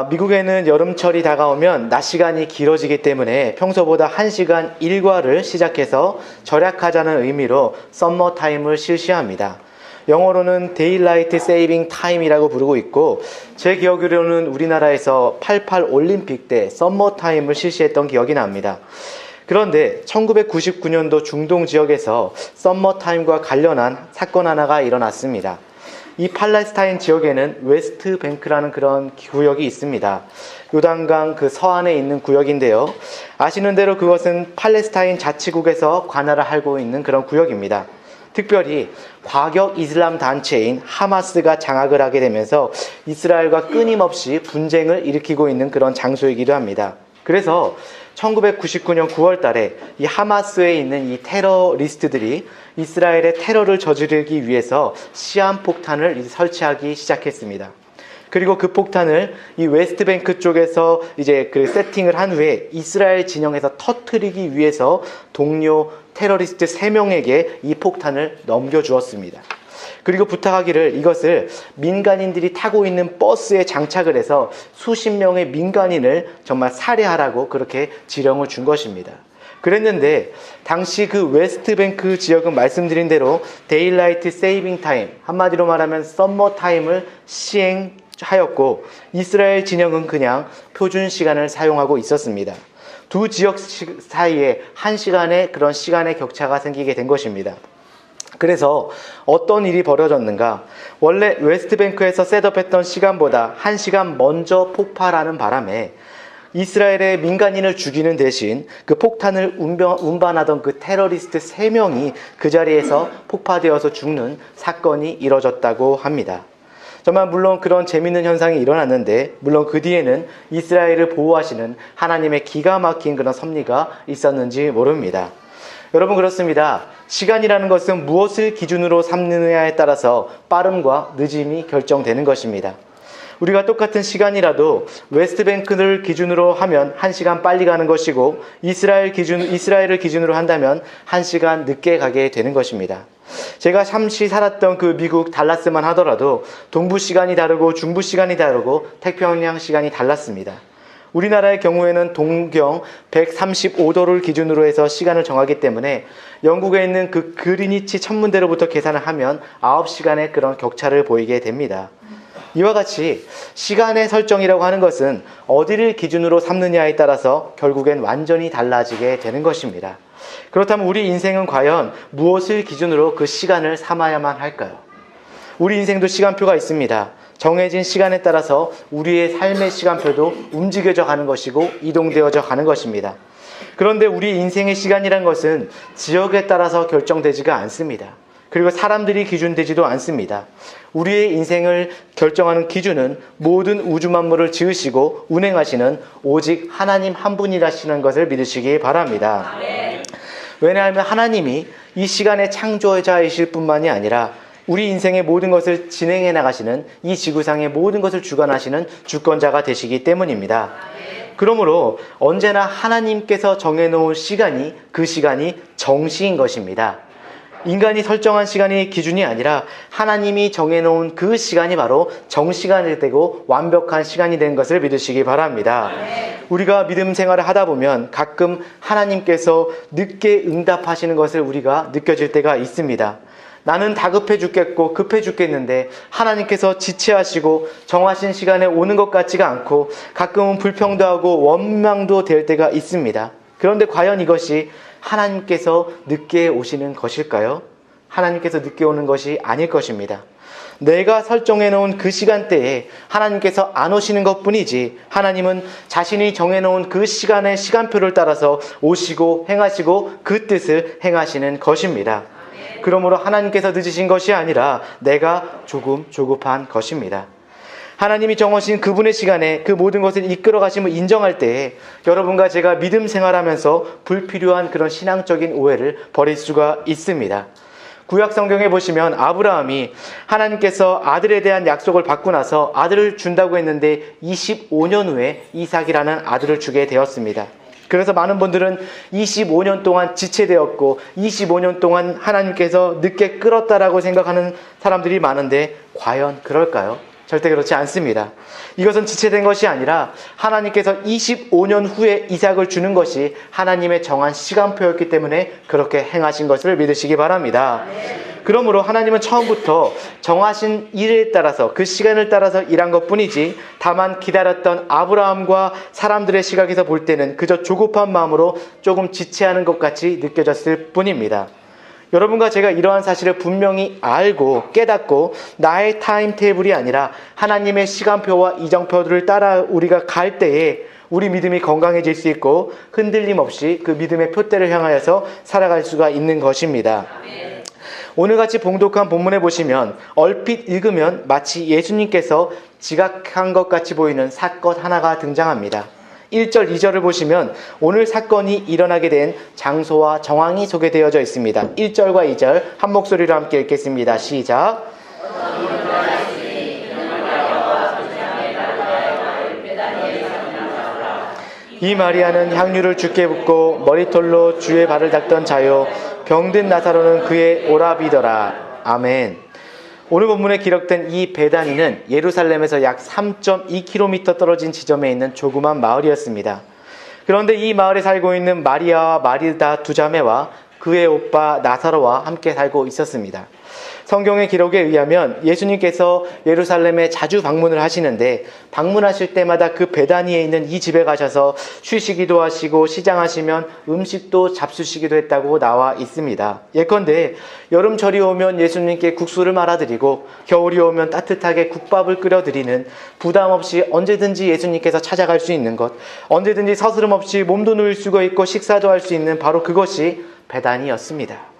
미국에는 여름철이 다가오면 낮 시간이 길어지기 때문에 평소보다 1시간 일과를 시작해서 절약하자는 의미로 썸머 타임을 실시합니다. 영어로는 데일라이트 세이빙 타임이라고 부르고 있고, 제 기억으로는 우리나라에서 88 올림픽 때 썸머 타임을 실시했던 기억이 납니다. 그런데 1999년도 중동 지역에서 썸머 타임과 관련한 사건 하나가 일어났습니다. 이 팔레스타인 지역에는 웨스트 뱅크라는 그런 구역이 있습니다. 요단강 그 서안에 있는 구역인데요. 아시는 대로 그것은 팔레스타인 자치국에서 관할을 하고 있는 그런 구역입니다. 특별히 과격 이슬람 단체인 하마스가 장악을 하게 되면서 이스라엘과 끊임없이 분쟁을 일으키고 있는 그런 장소이기도 합니다. 그래서 1999년 9월 달에 이 하마스에 있는 이 테러리스트들이 이스라엘의 테러를 저지르기 위해서 시한폭탄을 설치하기 시작했습니다. 그리고 그 폭탄을 이 웨스트뱅크 쪽에서 이제 그 세팅을 한 후에 이스라엘 진영에서 터뜨리기 위해서 동료 테러리스트 3명에게 이 폭탄을 넘겨주었습니다. 그리고 부탁하기를 이것을 민간인들이 타고 있는 버스에 장착을 해서 수십 명의 민간인을 정말 살해하라고 그렇게 지령을 준 것입니다. 그랬는데 당시 그 웨스트뱅크 지역은 말씀드린 대로 데일라이트 세이빙 타임, 한마디로 말하면 썸머 타임을 시행하였고, 이스라엘 진영은 그냥 표준 시간을 사용하고 있었습니다. 두 지역 사이에 1시간의 그런 시간의 격차가 생기게 된 것입니다. 그래서 어떤 일이 벌어졌는가? 원래 웨스트뱅크에서 셋업했던 시간보다 1시간 먼저 폭발하는 바람에 이스라엘의 민간인을 죽이는 대신 그 폭탄을 운반하던 그 테러리스트 3명이 그 자리에서 폭파되어서 죽는 사건이 이뤄졌다고 합니다. 정말 물론 그런 재미있는 현상이 일어났는데, 물론 그 뒤에는 이스라엘을 보호하시는 하나님의 기가 막힌 그런 섭리가 있었는지 모릅니다. 여러분, 그렇습니다. 시간이라는 것은 무엇을 기준으로 삼느냐에 따라서 빠름과 늦음이 결정되는 것입니다. 우리가 똑같은 시간이라도 웨스트뱅크를 기준으로 하면 1시간 빨리 가는 것이고, 이스라엘을 기준으로 한다면 1시간 늦게 가게 되는 것입니다. 제가 잠시 살았던 그 미국 달라스만 하더라도 동부 시간이 다르고 중부 시간이 다르고 태평양 시간이 달랐습니다. 우리나라의 경우에는 동경 135도를 기준으로 해서 시간을 정하기 때문에 영국에 있는 그 그리니치 천문대로부터 계산을 하면 9시간의 그런 격차를 보이게 됩니다. 이와 같이 시간의 설정이라고 하는 것은 어디를 기준으로 삼느냐에 따라서 결국엔 완전히 달라지게 되는 것입니다. 그렇다면 우리 인생은 과연 무엇을 기준으로 그 시간을 삼아야만 할까요? 우리 인생도 시간표가 있습니다. 정해진 시간에 따라서 우리의 삶의 시간표도 움직여져 가는 것이고 이동되어져 가는 것입니다. 그런데 우리 인생의 시간이란 것은 지역에 따라서 결정되지가 않습니다. 그리고 사람들이 기준되지도 않습니다. 우리의 인생을 결정하는 기준은 모든 우주 만물을 지으시고 운행하시는 오직 하나님 한 분이라시는 것을 믿으시기 바랍니다. 왜냐하면 하나님이 이 시간의 창조자이실 뿐만이 아니라 우리 인생의 모든 것을 진행해 나가시는, 이 지구상의 모든 것을 주관하시는 주권자가 되시기 때문입니다. 그러므로 언제나 하나님께서 정해놓은 시간이, 그 시간이 정시인 것입니다. 인간이 설정한 시간이 기준이 아니라 하나님이 정해놓은 그 시간이 바로 정시간이 되고 완벽한 시간이 된 것을 믿으시기 바랍니다. 우리가 믿음 생활을 하다 보면 가끔 하나님께서 늦게 응답하시는 것을 우리가 느껴질 때가 있습니다. 나는 다급해 죽겠고 급해 죽겠는데 하나님께서 지체하시고 정하신 시간에 오는 것 같지가 않고 가끔은 불평도 하고 원망도 될 때가 있습니다. 그런데 과연 이것이 하나님께서 늦게 오시는 것일까요? 하나님께서 늦게 오는 것이 아닐 것입니다. 내가 설정해 놓은 그 시간대에 하나님께서 안 오시는 것뿐이지, 하나님은 자신이 정해 놓은 그 시간의 시간표를 따라서 오시고 행하시고 그 뜻을 행하시는 것입니다. 그러므로 하나님께서 늦으신 것이 아니라 내가 조금 조급한 것입니다. 하나님이 정하신 그분의 시간에 그 모든 것을 이끌어 가심을 인정할 때에 여러분과 제가 믿음 생활하면서 불필요한 그런 신앙적인 오해를 버릴 수가 있습니다. 구약 성경에 보시면 아브라함이 하나님께서 아들에 대한 약속을 받고 나서 아들을 준다고 했는데 25년 후에 이삭이라는 아들을 주게 되었습니다. 그래서 많은 분들은 25년 동안 지체되었고 25년 동안 하나님께서 늦게 끌었다라고 생각하는 사람들이 많은데 과연 그럴까요? 절대 그렇지 않습니다. 이것은 지체된 것이 아니라 하나님께서 25년 후에 이삭을 주는 것이 하나님의 정한 시간표였기 때문에 그렇게 행하신 것을 믿으시기 바랍니다. 그러므로 하나님은 처음부터 정하신 일에 따라서 그 시간을 따라서 일한 것뿐이지 다만 기다렸던 아브라함과 사람들의 시각에서 볼 때는 그저 조급한 마음으로 조금 지체하는 것 같이 느껴졌을 뿐입니다. 여러분과 제가 이러한 사실을 분명히 알고 깨닫고 나의 타임테이블이 아니라 하나님의 시간표와 이정표들을 따라 우리가 갈 때에 우리 믿음이 건강해질 수 있고 흔들림 없이 그 믿음의 표대를 향하여서 살아갈 수가 있는 것입니다. 오늘같이 봉독한 본문에 보시면 얼핏 읽으면 마치 예수님께서 지각한 것 같이 보이는 사건 하나가 등장합니다. 1절, 2절을 보시면 오늘 사건이 일어나게 된 장소와 정황이 소개되어져 있습니다. 1절과 2절 한 목소리로 함께 읽겠습니다. 시작. 이 마리아는 향유를 주께 붓고 머리털로 주의 발을 닦던 자요 병든 나사로는 그의 오라비더라. 아멘. 오늘 본문에 기록된 이 베다니는 예루살렘에서 약 3.2km 떨어진 지점에 있는 조그만 마을이었습니다. 그런데 이 마을에 살고 있는 마리아와 마리다 두 자매와 그의 오빠 나사로와 함께 살고 있었습니다. 성경의 기록에 의하면 예수님께서 예루살렘에 자주 방문을 하시는데 방문하실 때마다 그 베다니에 있는 이 집에 가셔서 쉬시기도 하시고 시장하시면 음식도 잡수시기도 했다고 나와 있습니다. 예컨대 여름철이 오면 예수님께 국수를 말아드리고 겨울이 오면 따뜻하게 국밥을 끓여드리는 부담 없이 언제든지 예수님께서 찾아갈 수 있는 것, 언제든지 서스름 없이 몸도 누일 수가 있고 식사도 할 수 있는 바로 그것이 베다니였습니다.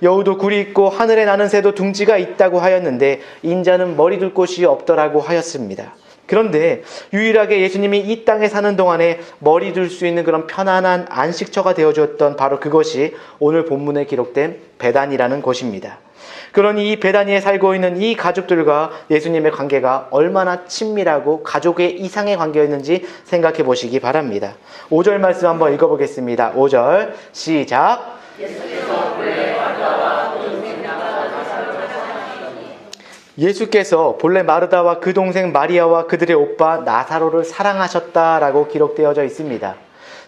여우도 굴이 있고 하늘에 나는 새도 둥지가 있다고 하였는데 인자는 머리 둘 곳이 없더라고 하였습니다. 그런데 유일하게 예수님이 이 땅에 사는 동안에 머리 둘 수 있는 그런 편안한 안식처가 되어주었던 바로 그것이 오늘 본문에 기록된 베단이라는 곳입니다. 그러니 이 베다니에 살고 있는 이 가족들과 예수님의 관계가 얼마나 친밀하고 가족의 이상의 관계였는지 생각해 보시기 바랍니다. 5절 말씀 한번 읽어보겠습니다. 5절 시작. 예수께서 본래 마르다와 그 동생 마리아와 그들의 오빠 나사로를 사랑하셨다라고 기록되어져 있습니다.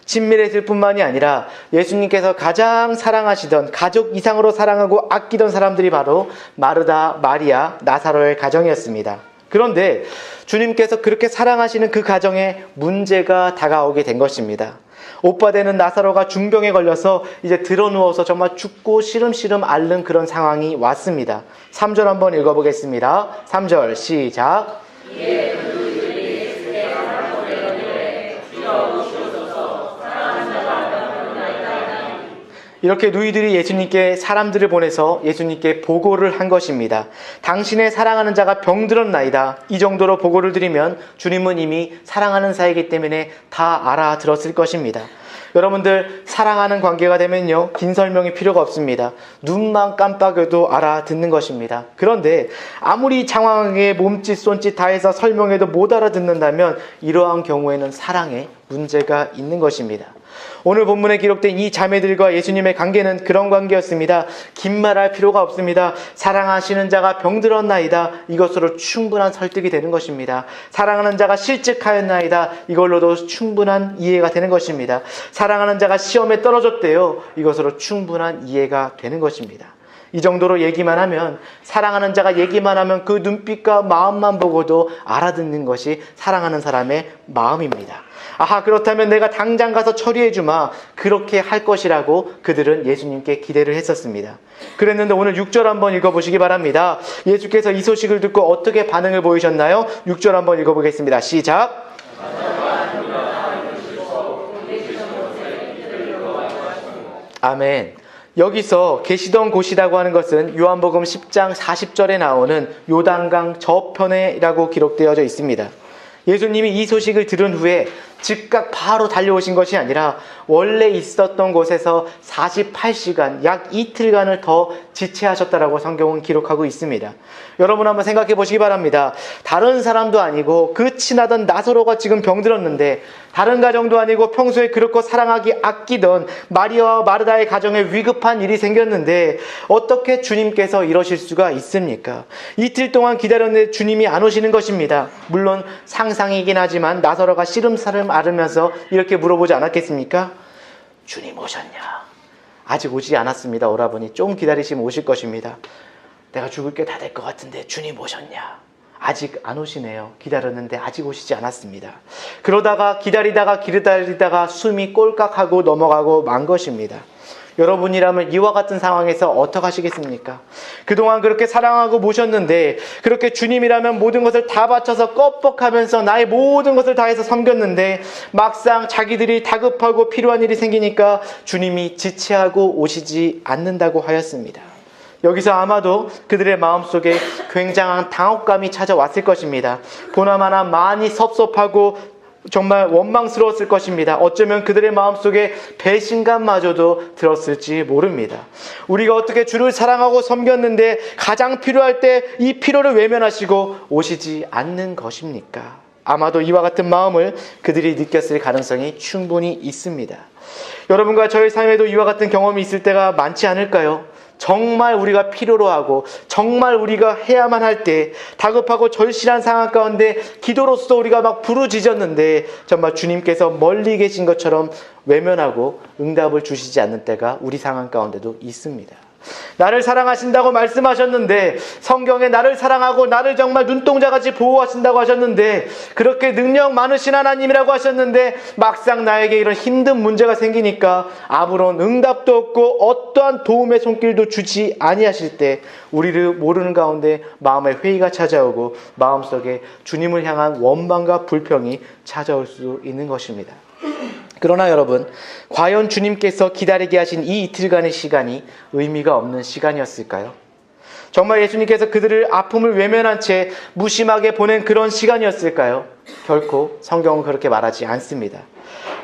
친밀했을 뿐만이 아니라 예수님께서 가장 사랑하시던 가족 이상으로 사랑하고 아끼던 사람들이 바로 마르다, 마리아, 나사로의 가정이었습니다. 그런데 주님께서 그렇게 사랑하시는 그 가정에 문제가 다가오게 된 것입니다. 오빠 되는 나사로가 중병에 걸려서 이제 드러누워서 정말 죽고 시름시름 앓는 그런 상황이 왔습니다. 3절 한번 읽어보겠습니다. 3절 시작. 이렇게 누이들이 예수님께 사람들을 보내서 예수님께 보고를 한 것입니다. 당신의 사랑하는 자가 병들었나이다. 이 정도로 보고를 드리면 주님은 이미 사랑하는 사이기 때문에 다 알아들었을 것입니다. 여러분들 사랑하는 관계가 되면요 긴 설명이 필요가 없습니다. 눈만 깜빡여도 알아듣는 것입니다. 그런데 아무리 장황하게 몸짓 손짓 다 해서 설명해도 못 알아듣는다면 이러한 경우에는 사랑에 문제가 있는 것입니다. 오늘 본문에 기록된 이 자매들과 예수님의 관계는 그런 관계였습니다. 긴 말할 필요가 없습니다. 사랑하시는 자가 병들었나이다. 이것으로 충분한 설득이 되는 것입니다. 사랑하는 자가 실직하였나이다. 이걸로도 충분한 이해가 되는 것입니다. 사랑하는 자가 시험에 떨어졌대요. 이것으로 충분한 이해가 되는 것입니다. 이 정도로 얘기만 하면, 사랑하는 자가 얘기만 하면 그 눈빛과 마음만 보고도 알아듣는 것이 사랑하는 사람의 마음입니다. 아하, 그렇다면 내가 당장 가서 처리해 주마. 그렇게 할 것이라고 그들은 예수님께 기대를 했었습니다. 그랬는데 오늘 6절 한번 읽어보시기 바랍니다. 예수께서 이 소식을 듣고 어떻게 반응을 보이셨나요? 6절 한번 읽어보겠습니다. 시작. 아멘. 여기서 계시던 곳이라고 하는 것은 요한복음 10장 40절에 나오는 요단강 저편에라고 기록되어져 있습니다. 예수님이 이 소식을 들은 후에 즉각 바로 달려오신 것이 아니라 원래 있었던 곳에서 48시간, 약 이틀간을 더 지체하셨다라고 성경은 기록하고 있습니다. 여러분 한번 생각해 보시기 바랍니다. 다른 사람도 아니고 그 친하던 나사로가 지금 병들었는데, 다른 가정도 아니고 평소에 그렇고 사랑하기 아끼던 마리아와 마르다의 가정에 위급한 일이 생겼는데 어떻게 주님께서 이러실 수가 있습니까? 이틀 동안 기다렸는데 주님이 안 오시는 것입니다. 물론 상상이긴 하지만 나사로가 씨름살을 앓으면서 이렇게 물어보지 않았겠습니까? 주님 오셨냐? 아직 오지 않았습니다. 오라버니 좀 기다리시면 오실 것입니다. 내가 죽을 게 다 될 것 같은데 주님 오셨냐? 아직 안 오시네요. 기다렸는데 아직 오시지 않았습니다. 그러다가 기다리다가 숨이 꼴깍하고 넘어가고 만 것입니다. 여러분이라면 이와 같은 상황에서 어떻게 하시겠습니까? 그동안 그렇게 사랑하고 모셨는데, 그렇게 주님이라면 모든 것을 다 바쳐서 껌뻑하면서 나의 모든 것을 다해서 섬겼는데, 막상 자기들이 다급하고 필요한 일이 생기니까 주님이 지체하고 오시지 않는다고 하였습니다. 여기서 아마도 그들의 마음속에 굉장한 당혹감이 찾아왔을 것입니다. 보나마나 많이 섭섭하고 정말 원망스러웠을 것입니다. 어쩌면 그들의 마음속에 배신감마저도 들었을지 모릅니다. 우리가 어떻게 주를 사랑하고 섬겼는데 가장 필요할 때 이 필요를 외면하시고 오시지 않는 것입니까? 아마도 이와 같은 마음을 그들이 느꼈을 가능성이 충분히 있습니다. 여러분과 저의 삶에도 이와 같은 경험이 있을 때가 많지 않을까요? 정말 우리가 필요로 하고 정말 우리가 해야만 할 때 다급하고 절실한 상황 가운데 기도로서 우리가 막 부르짖었는데 정말 주님께서 멀리 계신 것처럼 외면하고 응답을 주시지 않는 때가 우리 상황 가운데도 있습니다. 나를 사랑하신다고 말씀하셨는데, 성경에 나를 사랑하고 나를 정말 눈동자같이 보호하신다고 하셨는데, 그렇게 능력 많으신 하나님이라고 하셨는데 막상 나에게 이런 힘든 문제가 생기니까 아무런 응답도 없고 어떠한 도움의 손길도 주지 아니하실 때 우리를 모르는 가운데 마음에 회의가 찾아오고 마음속에 주님을 향한 원망과 불평이 찾아올 수 있는 것입니다. 그러나 여러분, 과연 주님께서 기다리게 하신 이 이틀간의 시간이 의미가 없는 시간이었을까요? 정말 예수님께서 그들을 아픔을 외면한 채 무심하게 보낸 그런 시간이었을까요? 결코 성경은 그렇게 말하지 않습니다.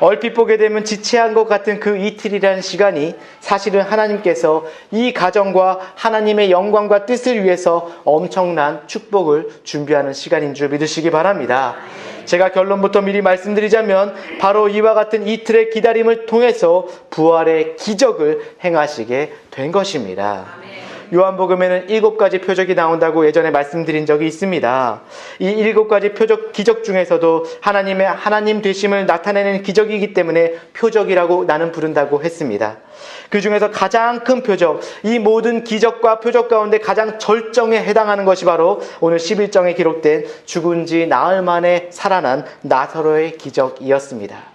얼핏 보게 되면 지체한 것 같은 그 이틀이라는 시간이 사실은 하나님께서 이 가정과 하나님의 영광과 뜻을 위해서 엄청난 축복을 준비하는 시간인 줄 믿으시기 바랍니다. 제가 결론부터 미리 말씀드리자면 바로 이와 같은 이틀의 기다림을 통해서 부활의 기적을 행하시게 된 것입니다. 요한복음에는 7가지 표적이 나온다고 예전에 말씀드린 적이 있습니다. 이 7가지 표적, 기적 중에서도 하나님의 하나님 되심을 나타내는 기적이기 때문에 표적이라고 나는 부른다고 했습니다. 그 중에서 가장 큰 표적, 이 모든 기적과 표적 가운데 가장 절정에 해당하는 것이 바로 오늘 11장에 기록된 죽은 지 나흘 만에 살아난 나사로의 기적이었습니다.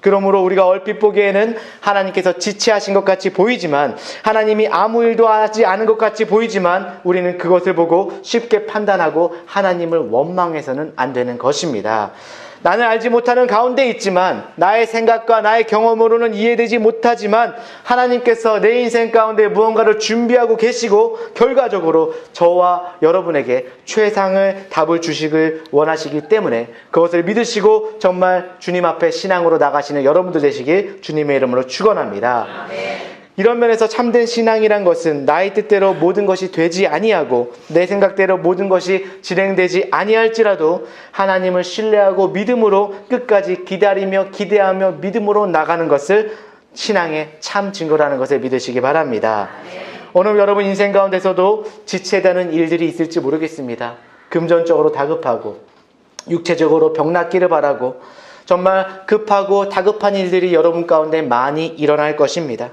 그러므로 우리가 얼핏 보기에는 하나님께서 지체하신 것 같이 보이지만, 하나님이 아무 일도 하지 않은 것 같이 보이지만 우리는 그것을 보고 쉽게 판단하고 하나님을 원망해서는 안 되는 것입니다. 나는 알지 못하는 가운데 있지만, 나의 생각과 나의 경험으로는 이해되지 못하지만 하나님께서 내 인생 가운데 무언가를 준비하고 계시고 결과적으로 저와 여러분에게 최상의 답을 주시길 원하시기 때문에 그것을 믿으시고 정말 주님 앞에 신앙으로 나가시는 여러분들 되시길 주님의 이름으로 축원합니다. 아멘. 이런 면에서 참된 신앙이란 것은 나의 뜻대로 모든 것이 되지 아니하고 내 생각대로 모든 것이 진행되지 아니할지라도 하나님을 신뢰하고 믿음으로 끝까지 기다리며 기대하며 믿음으로 나가는 것을 신앙의 참 증거라는 것을 믿으시기 바랍니다. 오늘 여러분 인생 가운데서도 지체되는 일들이 있을지 모르겠습니다. 금전적으로 다급하고 육체적으로 병낫기를 바라고 정말 급하고 다급한 일들이 여러분 가운데 많이 일어날 것입니다.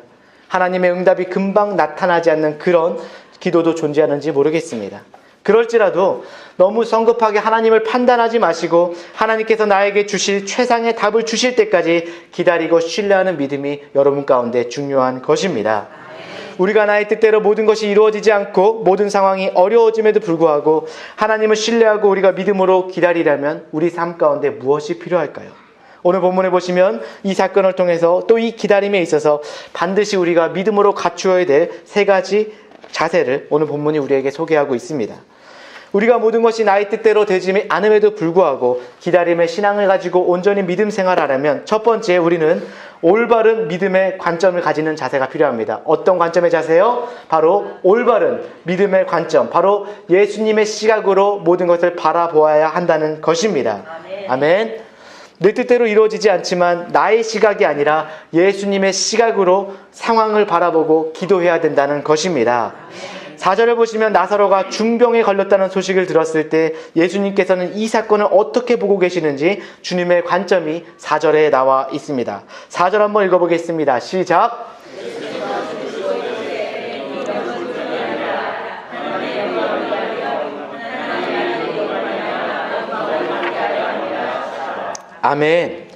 하나님의 응답이 금방 나타나지 않는 그런 기도도 존재하는지 모르겠습니다. 그럴지라도 너무 성급하게 하나님을 판단하지 마시고 하나님께서 나에게 주실 최상의 답을 주실 때까지 기다리고 신뢰하는 믿음이 여러분 가운데 중요한 것입니다. 우리가 나의 뜻대로 모든 것이 이루어지지 않고 모든 상황이 어려워짐에도 불구하고 하나님을 신뢰하고 우리가 믿음으로 기다리려면 우리 삶 가운데 무엇이 필요할까요? 오늘 본문에 보시면 이 사건을 통해서 또 이 기다림에 있어서 반드시 우리가 믿음으로 갖추어야 될 3가지 자세를 오늘 본문이 우리에게 소개하고 있습니다. 우리가 모든 것이 나의 뜻대로 되지 않음에도 불구하고 기다림의 신앙을 가지고 온전히 믿음 생활하려면 첫 번째 우리는 올바른 믿음의 관점을 가지는 자세가 필요합니다. 어떤 관점의 자세요? 바로 올바른 믿음의 관점, 바로 예수님의 시각으로 모든 것을 바라보아야 한다는 것입니다. 아멘. 내 뜻대로 이루어지지 않지만 나의 시각이 아니라 예수님의 시각으로 상황을 바라보고 기도해야 된다는 것입니다. 4절을 보시면 나사로가 중병에 걸렸다는 소식을 들었을 때 예수님께서는 이 사건을 어떻게 보고 계시는지 주님의 관점이 4절에 나와 있습니다. 4절 한번 읽어보겠습니다. 시작! 아멘.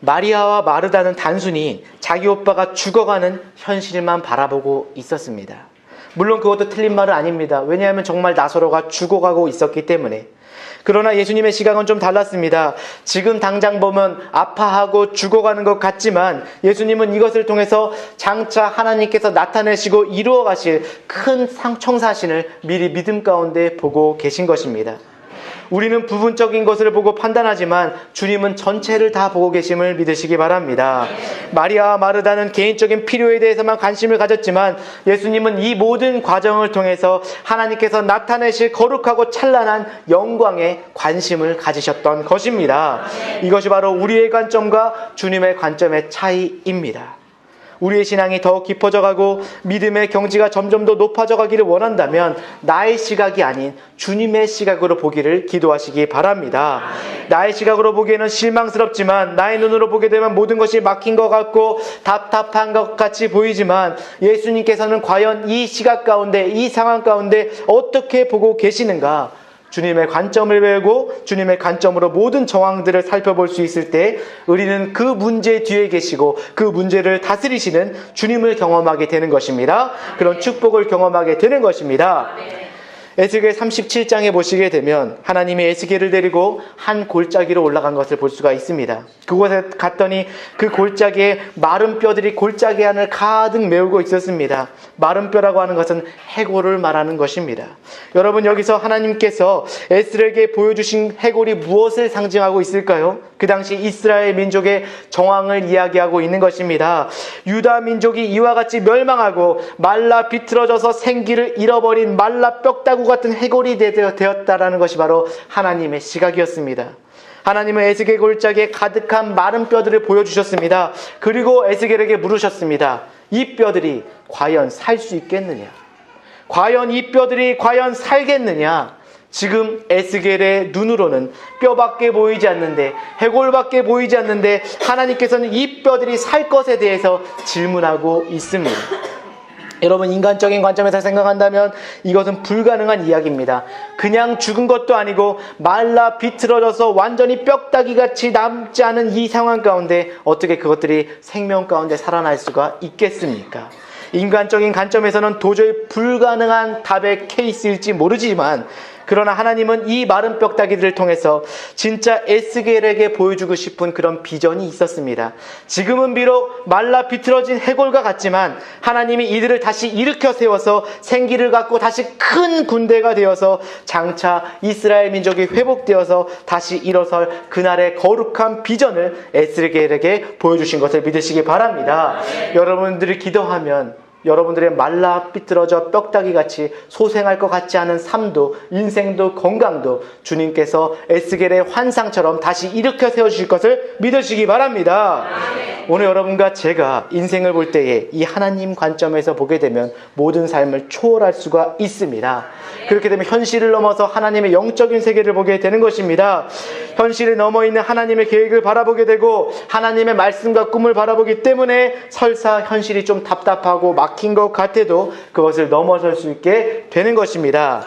마리아와 마르다는 단순히 자기 오빠가 죽어가는 현실만 바라보고 있었습니다. 물론 그것도 틀린 말은 아닙니다. 왜냐하면 정말 나사로가 죽어가고 있었기 때문에. 그러나 예수님의 시각은 좀 달랐습니다. 지금 당장 보면 아파하고 죽어가는 것 같지만 예수님은 이것을 통해서 장차 하나님께서 나타내시고 이루어 가실 큰 청사신을 미리 믿음 가운데 보고 계신 것입니다. 우리는 부분적인 것을 보고 판단하지만 주님은 전체를 다 보고 계심을 믿으시기 바랍니다. 마리아와 마르다는 개인적인 필요에 대해서만 관심을 가졌지만 예수님은 이 모든 과정을 통해서 하나님께서 나타내실 거룩하고 찬란한 영광에 관심을 가지셨던 것입니다. 이것이 바로 우리의 관점과 주님의 관점의 차이입니다. 우리의 신앙이 더 깊어져가고 믿음의 경지가 점점 더 높아져 가기를 원한다면 나의 시각이 아닌 주님의 시각으로 보기를 기도하시기 바랍니다. 나의 시각으로 보기에는 실망스럽지만 나의 눈으로 보게 되면 모든 것이 막힌 것 같고 답답한 것 같이 보이지만 예수님께서는 과연 이 시각 가운데, 이 상황 가운데 어떻게 보고 계시는가? 주님의 관점을 배우고 주님의 관점으로 모든 정황들을 살펴볼 수 있을 때 우리는 그 문제 뒤에 계시고 그 문제를 다스리시는 주님을 경험하게 되는 것입니다. 그런 축복을 경험하게 되는 것입니다. 에스겔 37장에 보시게 되면 하나님이 에스겔을 데리고 한 골짜기로 올라간 것을 볼 수가 있습니다. 그곳에 갔더니 그 골짜기에 마른 뼈들이 골짜기 안을 가득 메우고 있었습니다. 마른 뼈라고 하는 것은 해골을 말하는 것입니다. 여러분, 여기서 하나님께서 에스겔에게 보여주신 해골이 무엇을 상징하고 있을까요? 그 당시 이스라엘 민족의 정황을 이야기하고 있는 것입니다. 유다 민족이 이와 같이 멸망하고 말라 비틀어져서 생기를 잃어버린 말라 뼈다구 같은 해골이 되었다라는 것이 바로 하나님의 시각이었습니다. 하나님은 에스겔 골짜기에 가득한 마른 뼈들을 보여주셨습니다. 그리고 에스겔에게 물으셨습니다. 이 뼈들이 과연 살 수 있겠느냐? 과연 이 뼈들이 과연 살겠느냐? 지금 에스겔의 눈으로는 뼈밖에 보이지 않는데, 해골밖에 보이지 않는데 하나님께서는 이 뼈들이 살 것에 대해서 질문하고 있습니다. 여러분, 인간적인 관점에서 생각한다면 이것은 불가능한 이야기입니다. 그냥 죽은 것도 아니고 말라 비틀어져서 완전히 뼈다귀같이 남지 않은 이 상황 가운데 어떻게 그것들이 생명 가운데 살아날 수가 있겠습니까? 인간적인 관점에서는 도저히 불가능한 답의 케이스일지 모르지만, 그러나 하나님은 이 마른 뼈다귀들을 통해서 진짜 에스겔에게 보여주고 싶은 그런 비전이 있었습니다. 지금은 비록 말라 비틀어진 해골과 같지만 하나님이 이들을 다시 일으켜 세워서 생기를 갖고 다시 큰 군대가 되어서 장차 이스라엘 민족이 회복되어서 다시 일어설 그날의 거룩한 비전을 에스겔에게 보여주신 것을 믿으시기 바랍니다. 여러분들이 기도하면 여러분들의 말라 삐뚤어져 뼈다귀같이 소생할 것 같지 않은 삶도, 인생도, 건강도 주님께서 에스겔의 환상처럼 다시 일으켜 세워주실 것을 믿으시기 바랍니다. 오늘 여러분과 제가 인생을 볼 때에 이 하나님 관점에서 보게 되면 모든 삶을 초월할 수가 있습니다. 그렇게 되면 현실을 넘어서 하나님의 영적인 세계를 보게 되는 것입니다. 현실을 넘어 있는 하나님의 계획을 바라보게 되고 하나님의 말씀과 꿈을 바라보기 때문에 설사 현실이 좀 답답하고 막힌 것 같아도 그것을 넘어설 수 있게 되는 것입니다.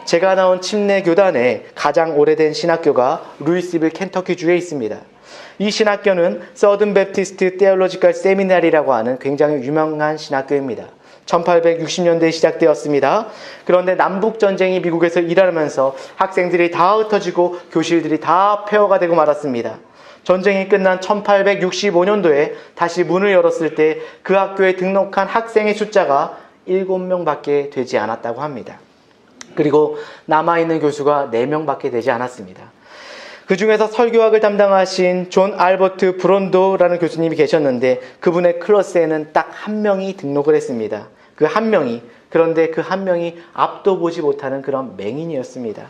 제가 나온 침례 교단에 가장 오래된 신학교가 루이스빌 켄터키주에 있습니다. 이 신학교는 서든 베프티스트 테올로지컬 세미나리라고 하는 굉장히 유명한 신학교입니다. 1860년대에 시작되었습니다. 그런데 남북전쟁이 미국에서 일어나면서 학생들이 다 흩어지고 교실들이 다 폐허가 되고 말았습니다. 전쟁이 끝난 1865년도에 다시 문을 열었을 때 그 학교에 등록한 학생의 숫자가 7명밖에 되지 않았다고 합니다. 그리고 남아있는 교수가 4명밖에 되지 않았습니다. 그 중에서 설교학을 담당하신 존 알버트 브론도라는 교수님이 계셨는데 그분의 클래스에는 딱 한 명이 등록을 했습니다. 그 한 명이, 그런데 그 한 명이 앞도 보지 못하는 그런 맹인이었습니다.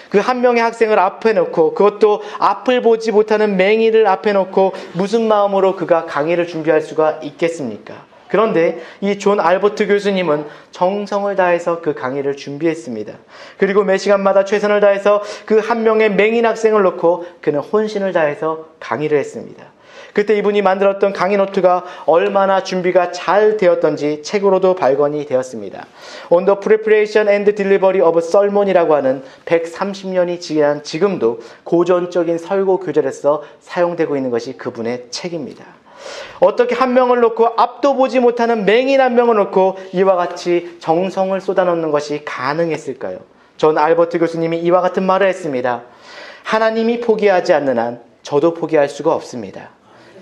그 한 명의 학생을 앞에 놓고, 그것도 앞을 보지 못하는 맹인을 앞에 놓고 무슨 마음으로 그가 강의를 준비할 수가 있겠습니까? 그런데 이 존 알버트 교수님은 정성을 다해서 그 강의를 준비했습니다. 그리고 매 시간마다 최선을 다해서 그 한 명의 맹인 학생을 놓고 그는 혼신을 다해서 강의를 했습니다. 그때 이분이 만들었던 강의 노트가 얼마나 준비가 잘 되었던지 책으로도 발견이 되었습니다. On the Preparation and Delivery of Sermon이라고 하는 130년이 지난 지금도 고전적인 설교 교재로서 사용되고 있는 것이 그분의 책입니다. 어떻게 한 명을 놓고 앞도 보지 못하는 맹인 한 명을 놓고 이와 같이 정성을 쏟아놓는 것이 가능했을까요? 존 알버트 교수님이 이와 같은 말을 했습니다. 하나님이 포기하지 않는 한 저도 포기할 수가 없습니다.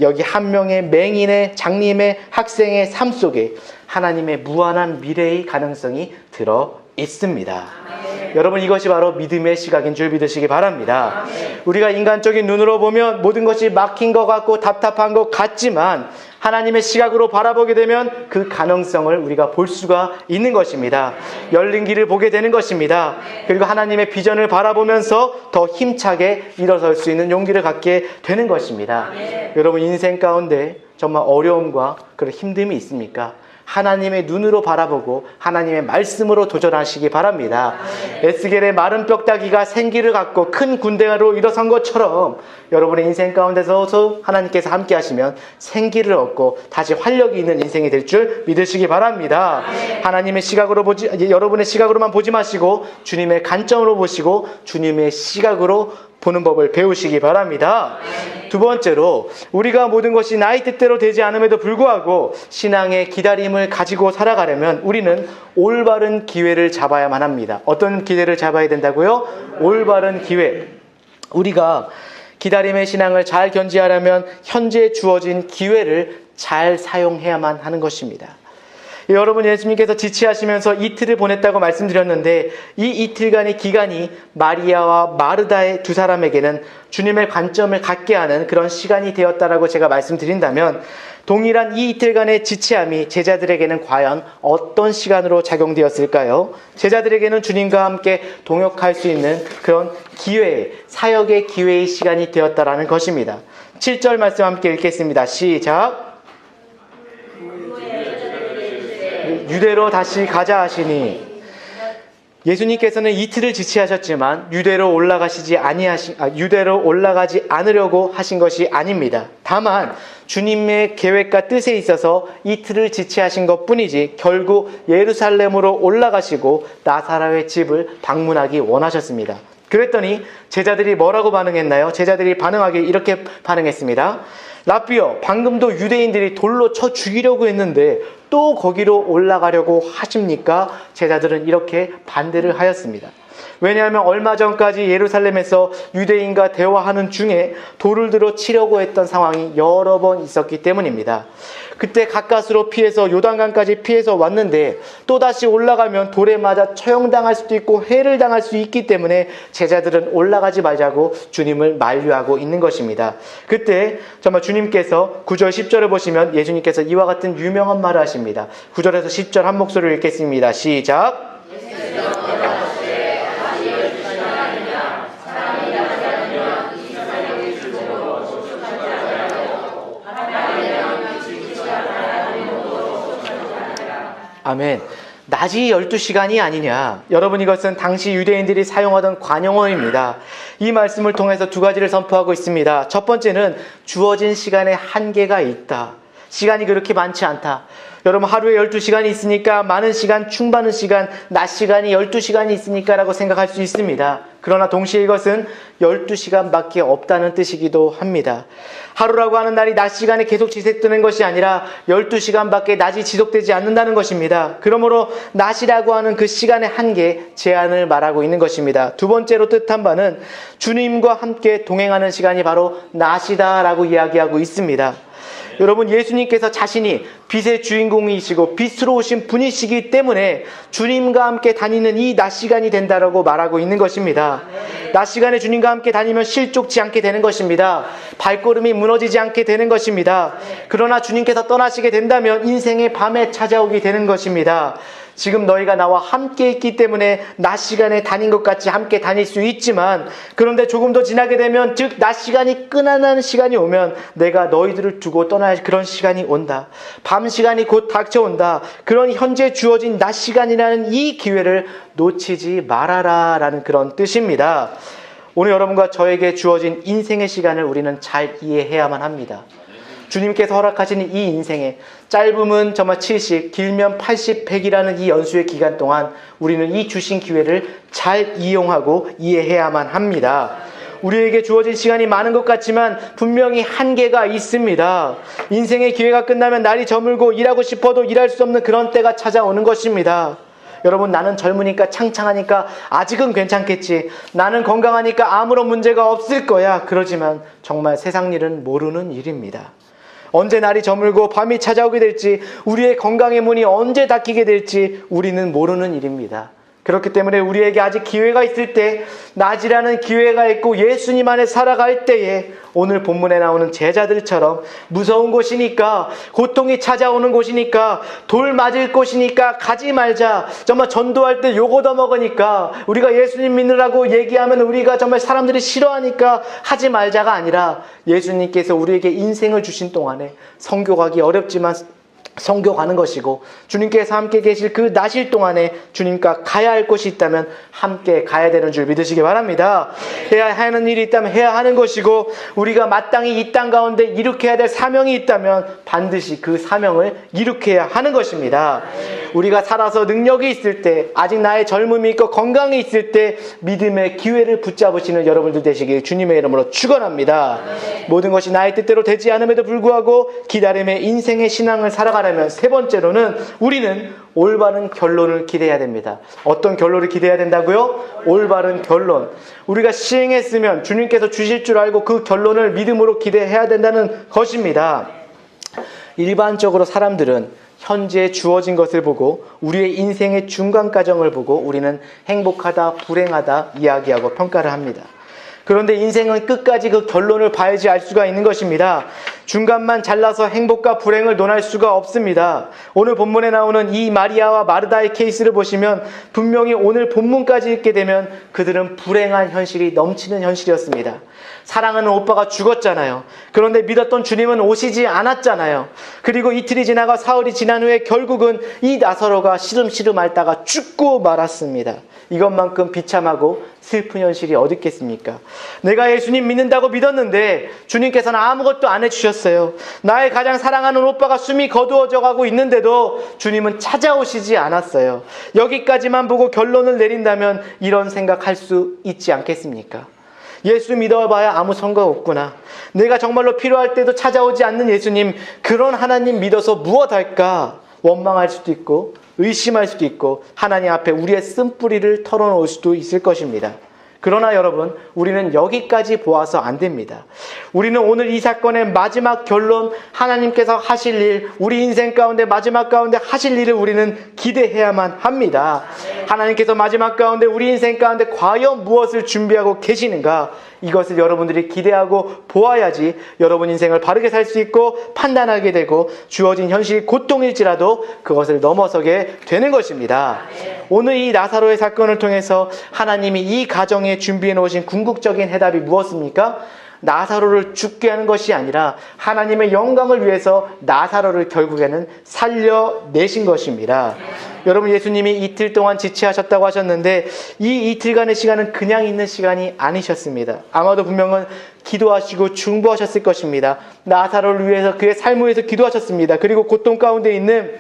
여기 한 명의 맹인의 장님의 학생의 삶 속에 하나님의 무한한 미래의 가능성이 들어 있습니다. 여러분, 이것이 바로 믿음의 시각인 줄 믿으시기 바랍니다. 우리가 인간적인 눈으로 보면 모든 것이 막힌 것 같고 답답한 것 같지만 하나님의 시각으로 바라보게 되면 그 가능성을 우리가 볼 수가 있는 것입니다. 열린 길을 보게 되는 것입니다. 그리고 하나님의 비전을 바라보면서 더 힘차게 일어설 수 있는 용기를 갖게 되는 것입니다. 여러분, 인생 가운데 정말 어려움과 그런 힘듦이 있습니까? 하나님의 눈으로 바라보고 하나님의 말씀으로 도전하시기 바랍니다. 에스겔의 마른 뼈다귀가 생기를 갖고 큰 군대로 일어선 것처럼 여러분의 인생 가운데서 하나님께서 함께 하시면 생기를 얻고 다시 활력이 있는 인생이 될 줄 믿으시기 바랍니다. 하나님의 시각으로 여러분의 시각으로만 보지 마시고 주님의 관점으로 보시고 주님의 시각으로 보는 법을 배우시기 바랍니다. 두 번째로, 우리가 모든 것이 나의 뜻대로 되지 않음에도 불구하고 신앙의 기다림을 가지고 살아가려면 우리는 올바른 기회를 잡아야만 합니다. 어떤 기회를 잡아야 된다고요? 올바른 기회. 우리가 기다림의 신앙을 잘 견지하려면 현재 주어진 기회를 잘 사용해야만 하는 것입니다. 여러분, 예수님께서 지치하시면서 이틀을 보냈다고 말씀드렸는데 이 이틀간의 기간이 마리아와 마르다의 두 사람에게는 주님의 관점을 갖게 하는 그런 시간이 되었다라고 제가 말씀드린다면 동일한 이 이틀간의 지치함이 제자들에게는 과연 어떤 시간으로 작용되었을까요? 제자들에게는 주님과 함께 동역할 수 있는 그런 기회, 사역의 기회의 시간이 되었다라는 것입니다. 7절 말씀 함께 읽겠습니다. 시작. 유대로 다시 가자 하시니, 예수님께서는 이틀을 지체하셨지만 유대로 올라가지 않으려고 하신 것이 아닙니다. 다만 주님의 계획과 뜻에 있어서 이틀을 지체하신 것뿐이지 결국 예루살렘으로 올라가시고 나사렛의 집을 방문하기 원하셨습니다. 그랬더니 제자들이 뭐라고 반응했나요? 제자들이 반응하기 이렇게 반응했습니다. 라삐어, 방금도 유대인들이 돌로 쳐 죽이려고 했는데 또 거기로 올라가려고 하십니까? 제자들은 이렇게 반대를 하였습니다. 왜냐하면 얼마 전까지 예루살렘에서 유대인과 대화하는 중에 돌을 들어 치려고 했던 상황이 여러 번 있었기 때문입니다. 그때 가까스로 피해서 요단강까지 피해서 왔는데 또다시 올라가면 돌에 맞아 처형당할 수도 있고 해를 당할 수 있기 때문에 제자들은 올라가지 말자고 주님을 만류하고 있는 것입니다. 그때 정말 주님께서 9절 10절을 보시면 예수님께서 이와 같은 유명한 말을 하십니다. 9절에서 10절 한 목소리로 읽겠습니다. 시작. 아멘. 낮이 12시간이 아니냐. 여러분, 이것은 당시 유대인들이 사용하던 관용어입니다. 이 말씀을 통해서 두 가지를 선포하고 있습니다. 첫 번째는 주어진 시간에 한계가 있다. 시간이 그렇게 많지 않다. 여러분, 하루에 12시간이 있으니까 많은 시간, 충분한 시간, 낮 시간이 12시간이 있으니까 라고 생각할 수 있습니다. 그러나 동시에 이것은 12시간밖에 없다는 뜻이기도 합니다. 하루라고 하는 날이 낮 시간에 계속 지속되는 것이 아니라 12시간밖에 낮이 지속되지 않는다는 것입니다. 그러므로 낮이라고 하는 그 시간의 한계, 제한을 말하고 있는 것입니다. 두 번째로 뜻한 바는 주님과 함께 동행하는 시간이 바로 낮이다라고 이야기하고 있습니다. 여러분, 예수님께서 자신이 빛의 주인공이시고 빛으로 오신 분이시기 때문에 주님과 함께 다니는 이 낮 시간이 된다라고 말하고 있는 것입니다. 낮 시간에 주님과 함께 다니면 실족지 않게 되는 것입니다. 발걸음이 무너지지 않게 되는 것입니다. 그러나 주님께서 떠나시게 된다면 인생의 밤에 찾아오게 되는 것입니다. 지금 너희가 나와 함께 있기 때문에 낮 시간에 다닌 것 같이 함께 다닐 수 있지만, 그런데 조금 더 지나게 되면, 즉 낮 시간이 끝나는 시간이 오면 내가 너희들을 두고 떠날 그런 시간이 온다. 밤 시간이 곧 닥쳐온다. 그런 현재 주어진 낮 시간이라는 이 기회를 놓치지 말아라 라는 그런 뜻입니다. 오늘 여러분과 저에게 주어진 인생의 시간을 우리는 잘 이해해야만 합니다. 주님께서 허락하시는 이 인생에 짧으면 정말 70, 길면 80, 100이라는 이 연수의 기간 동안 우리는 이 주신 기회를 잘 이용하고 이해해야만 합니다. 우리에게 주어진 시간이 많은 것 같지만 분명히 한계가 있습니다. 인생의 기회가 끝나면 날이 저물고 일하고 싶어도 일할 수 없는 그런 때가 찾아오는 것입니다. 여러분, 나는 젊으니까 창창하니까 아직은 괜찮겠지. 나는 건강하니까 아무런 문제가 없을 거야. 그러지만 정말 세상 일은 모르는 일입니다. 언제 날이 저물고 밤이 찾아오게 될지, 우리의 건강의 문이 언제 닫히게 될지 우리는 모르는 일입니다. 그렇기 때문에 우리에게 아직 기회가 있을 때, 낮이라는 기회가 있고 예수님 안에 살아갈 때에 오늘 본문에 나오는 제자들처럼 무서운 곳이니까, 고통이 찾아오는 곳이니까, 돌 맞을 곳이니까 가지 말자. 정말 전도할 때 욕 얻어먹으니까, 우리가 예수님 믿으라고 얘기하면 우리가 정말 사람들이 싫어하니까 하지 말자가 아니라, 예수님께서 우리에게 인생을 주신 동안에 선교 가기 어렵지만 선교 가는 것이고, 주님께서 함께 계실 그 나실 동안에 주님과 가야 할 곳이 있다면 함께 가야 되는 줄 믿으시기 바랍니다. 해야 하는 일이 있다면 해야 하는 것이고, 우리가 마땅히 이 땅 가운데 이룩해야 될 사명이 있다면 반드시 그 사명을 이룩해야 하는 것입니다. 우리가 살아서 능력이 있을 때, 아직 나의 젊음이 있고 건강이 있을 때 믿음의 기회를 붙잡으시는 여러분들 되시길 주님의 이름으로 축원합니다. 모든 것이 나의 뜻대로 되지 않음에도 불구하고 기다림의 인생의 신앙을 살아가려면, 세 번째로는 우리는 올바른 결론을 기대해야 됩니다. 어떤 결론을 기대해야 된다고요? 올바른 결론. 우리가 시행했으면 주님께서 주실 줄 알고 그 결론을 믿음으로 기대해야 된다는 것입니다. 일반적으로 사람들은 현재 주어진 것을 보고, 우리의 인생의 중간 과정을 보고 우리는 행복하다, 불행하다 이야기하고 평가를 합니다. 그런데 인생은 끝까지 그 결론을 봐야지 알 수가 있는 것입니다. 중간만 잘라서 행복과 불행을 논할 수가 없습니다. 오늘 본문에 나오는 이 마리아와 마르다의 케이스를 보시면 분명히 오늘 본문까지 읽게 되면 그들은 불행한 현실이 넘치는 현실이었습니다. 사랑하는 오빠가 죽었잖아요. 그런데 믿었던 주님은 오시지 않았잖아요. 그리고 이틀이 지나가 사흘이 지난 후에 결국은 이 나사로가 시름시름 앓다가 죽고 말았습니다. 이것만큼 비참하고 슬픈 현실이 어디 있겠습니까? 내가 예수님 믿는다고 믿었는데 주님께서는 아무것도 안 해주셨어요. 나의 가장 사랑하는 오빠가 숨이 거두어져 가고 있는데도 주님은 찾아오시지 않았어요. 여기까지만 보고 결론을 내린다면 이런 생각할 수 있지 않겠습니까? 예수 믿어봐야 아무 성과가 없구나. 내가 정말로 필요할 때도 찾아오지 않는 예수님, 그런 하나님 믿어서 무엇할까? 원망할 수도 있고 의심할 수도 있고 하나님 앞에 우리의 쓴뿌리를 털어놓을 수도 있을 것입니다. 그러나 여러분, 우리는 여기까지 보아서 안 됩니다. 우리는 오늘 이 사건의 마지막 결론, 하나님께서 하실 일, 우리 인생 가운데 마지막 가운데 하실 일을 우리는 기대해야만 합니다. 하나님께서 마지막 가운데 우리 인생 가운데 과연 무엇을 준비하고 계시는가, 이것을 여러분들이 기대하고 보아야지 여러분 인생을 바르게 살 수 있고 판단하게 되고 주어진 현실이 고통일지라도 그것을 넘어서게 되는 것입니다. 오늘 이 나사로의 사건을 통해서 하나님이 이 가정에 준비해 놓으신 궁극적인 해답이 무엇입니까? 나사로를 죽게 하는 것이 아니라 하나님의 영광을 위해서 나사로를 결국에는 살려내신 것입니다. 여러분, 예수님이 이틀 동안 지체하셨다고 하셨는데 이 이틀간의 시간은 그냥 있는 시간이 아니셨습니다. 아마도 분명은 기도하시고 중보하셨을 것입니다. 나사로를 위해서, 그의 삶을 위해서 기도하셨습니다. 그리고 고통 가운데 있는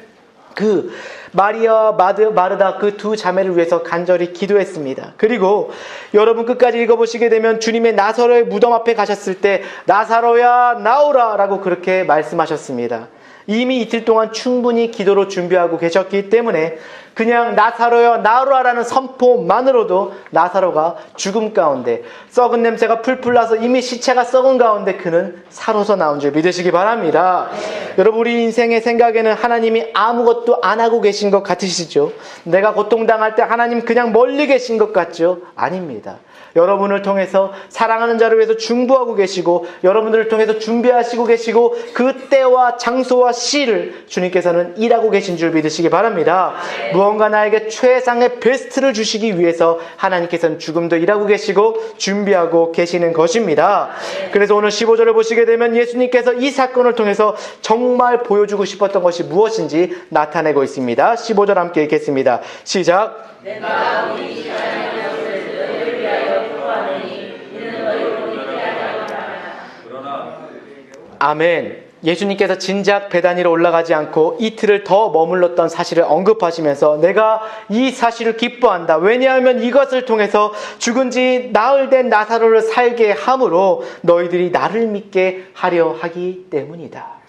그 마리아와 마르다 그 두 자매를 위해서 간절히 기도했습니다. 그리고 여러분 끝까지 읽어보시게 되면 주님의 나사로의 무덤 앞에 가셨을 때 나사로야 나오라 라고 그렇게 말씀하셨습니다. 이미 이틀 동안 충분히 기도로 준비하고 계셨기 때문에 그냥 나사로여 나으라라는 선포만으로도 나사로가 죽음 가운데 썩은 냄새가 풀풀 나서 이미 시체가 썩은 가운데 그는 살아서 나온 줄 믿으시기 바랍니다. 여러분, 우리 인생의 생각에는 하나님이 아무것도 안 하고 계신 것 같으시죠? 내가 고통당할 때 하나님 그냥 멀리 계신 것 같죠? 아닙니다. 여러분을 통해서 사랑하는 자를 위해서 중보하고 계시고 여러분들을 통해서 준비하시고 계시고 그 때와 장소와 시를 주님께서는 일하고 계신 줄 믿으시기 바랍니다. 무언가 나에게 최상의 베스트를 주시기 위해서 하나님께서는 죽음도 일하고 계시고 준비하고 계시는 것입니다. 그래서 오늘 15절을 보시게 되면 예수님께서 이 사건을 통해서 정말 보여주고 싶었던 것이 무엇인지 나타내고 있습니다. 15절 함께 읽겠습니다. 시작. 내가 우리 시간에 너희를 위하여 구하느니 이는 너희 몸이 그러나 아멘. 예수님께서 진작 베다니로 올라가지 않고 이틀을 더 머물렀던 사실을 언급하시면서 내가 이 사실을 기뻐한다. 왜냐하면 이것을 통해서 죽은 지 나흘 된 나사로를 살게 함으로 너희들이 나를 믿게 하려 하기 때문이다.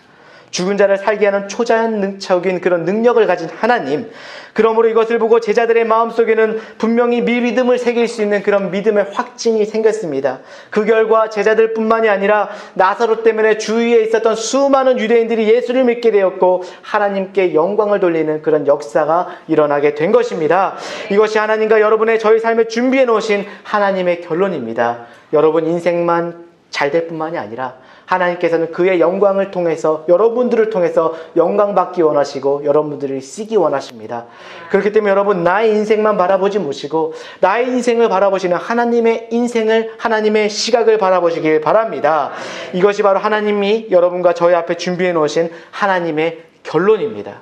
죽은 자를 살게 하는 초자연적인 그런 능력을 가진 하나님, 그러므로 이것을 보고 제자들의 마음속에는 분명히 믿음을 새길 수 있는 그런 믿음의 확증이 생겼습니다. 그 결과 제자들뿐만이 아니라 나사로 때문에 주위에 있었던 수많은 유대인들이 예수를 믿게 되었고 하나님께 영광을 돌리는 그런 역사가 일어나게 된 것입니다. 이것이 하나님과 여러분의 저희 삶에 준비해 놓으신 하나님의 결론입니다. 여러분 인생만 잘 될 뿐만이 아니라 하나님께서는 그의 영광을 통해서 여러분들을 통해서 영광받기 원하시고 여러분들을 쓰기 원하십니다. 그렇기 때문에 여러분 나의 인생만 바라보지 마시고 나의 인생을 바라보시는 하나님의 인생을, 하나님의 시각을 바라보시길 바랍니다. 이것이 바로 하나님이 여러분과 저희 앞에 준비해 놓으신 하나님의 결론입니다.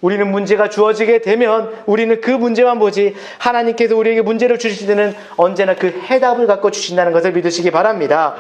우리는 문제가 주어지게 되면 우리는 그 문제만 보지 하나님께서 우리에게 문제를 주실 때는 언제나 그 해답을 갖고 주신다는 것을 믿으시기 바랍니다.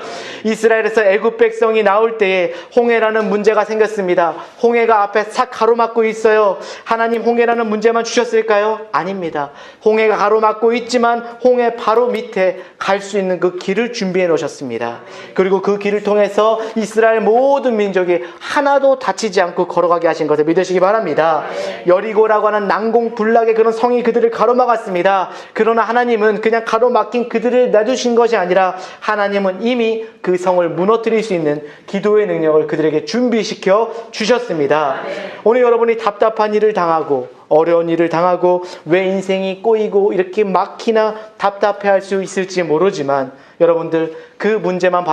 이스라엘에서 애굽 백성이 나올 때에 홍해라는 문제가 생겼습니다. 홍해가 앞에 싹 가로막고 있어요. 하나님 홍해라는 문제만 주셨을까요? 아닙니다. 홍해가 가로막고 있지만 홍해 바로 밑에 갈 수 있는 그 길을 준비해 놓으셨습니다. 그리고 그 길을 통해서 이스라엘 모든 민족이 하나도 다치지 않고 걸어가게 하신 것을 믿으시기 바랍니다. 여리고라고 하는 난공불락의 그런 성이 그들을 가로막았습니다. 그러나 하나님은 그냥 가로막힌 그들을 놔두신 것이 아니라 하나님은 이미 그 성을 무너뜨릴 수 있는 기도의 능력을 그들에게 준비시켜 주셨습니다. 오늘 여러분이 답답한 일을 당하고 어려운 일을 당하고 왜 인생이 꼬이고 이렇게 막히나 답답해할 수 있을지 모르지만 여러분들 그 문제만